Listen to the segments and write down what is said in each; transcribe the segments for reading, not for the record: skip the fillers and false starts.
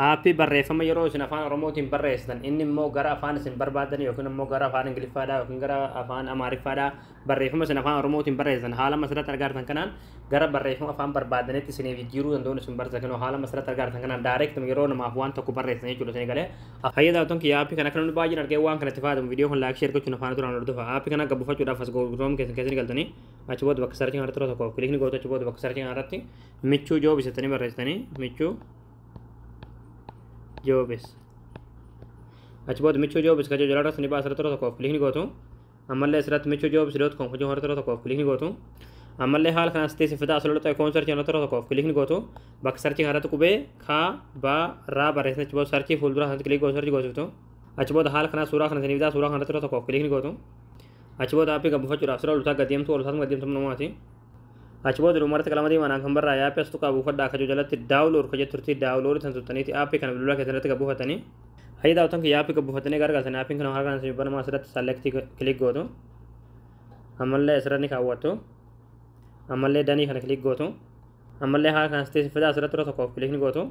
aappii barreeffama yeroo isin afaan oromootiin barreessitan inni immoo gara afaan isin barbaadan yookiin immoo gara afaan ingiliffaadhaa yookiin gara afaan amaariffaadhaa barreeffama isin afaan oromootiin barreessitan haala masirratti argaatan kanaan gara barreeffama afaan barbaadanitti isiniif jijjiiruu danda'uun isin barsiisan haala masirratti argaatan kanaan direct yeroo namaaf waan tokko barreessan jechuudha isin galee fayyadamuun kiyya aappii kana namni baay'een argee waan kanatti fayyadamu viidiyoo kun laayik sheer gochuun afaan duraan hordofa aappii kana gabbufachuudhaaf as googuroom keessatti galtanii achi booda bakka sarchiin irratti tokko kilikni gootu achi booda bakka sarchiin irratti michuu joobis jettanii barreessitanii michuu joobis achi booda michuu joobis kaja jala irratti ni baasa irratti tokko kilikni gootu ammallee asirratti michuu joobis.com hojii irratti tokko kilikni gootu ammallee haala kanas teessi fidaa asirratti ta'e koon sarchiin irratti tokko kilikni gootu bakka sarchiin irratti qubee ka ba ra barreessan achi booda sarchii fuuldura irratti kilikni gootu sarchii gootu achi booda haala kanas suuraa kana fidaa suuraa kana irratti tokko kilikni gootu achi booda aappii gabbufachuudhaaf sira olutaa gadeemtu namaati achi booda dhumarratti qalama diimaan kan barraa aappii as tuqaa buufadhaa akka jalatti daawulood ka jetturti daawulood tan tuttaniiti aappii kana bilbila keessatti gabbufatanii hayya daawwatan kiyya aappii gabbufatanii gargaartanii aappiin kana harkaan isin banama asirratti selektii kilik gootu ammallee asirratti kaawwattu ammallee danii kana kilik gootu ammallee haala kana steessi fidaa asirratti tokko kilikni gootu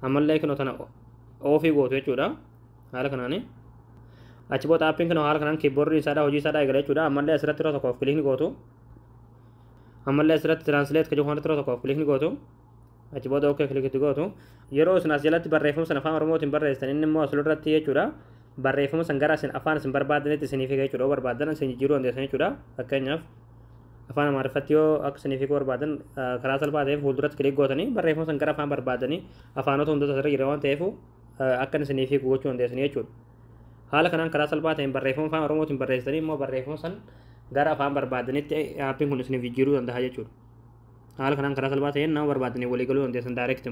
ammallee kinoo tana oofii gootu jechuudha haala kanaani achi booda aappiin kana haala kanaan kiiboordii isaadhaa hojii isaadhaa eegala jechuudha ammallee asirratti tokko kilikni gootu ammallee asirratti translate ka johan tokko kilikni gootu achi booda okay kilikti gootu yeroo isin as jalatti barreeffama sana afaan oromootiin barreessitan inni immoo asirratti jechuudha barreeffama san gara isin afaan isin barbaadanitti isiniif hiika jechuudha barbaadan isin jijjiiruu dandeessan jechuudha fakkeenyaaf afaan amaariffatti yoo akka isiniif hiikuu barbaadan karaa salphaa ta'een fuulduratti kilik gootanii barreeffama san gara afaan barbaadanii afaanota hundoota asirra jira waan ta'eef akka isiniif hiikuu gochuu dandeessanii jechuudha haala kanaan karaa salphaa ta'een barreeffama afaan oromootiin barreessitanii immoo barreeffama san gara afaan barbaadanitti aappiin kun isiniif jijjiiruu danda'a jechuudha haala kanaan karaa salphaa ta'een nama barbaadanii walii galuu dandeessan direct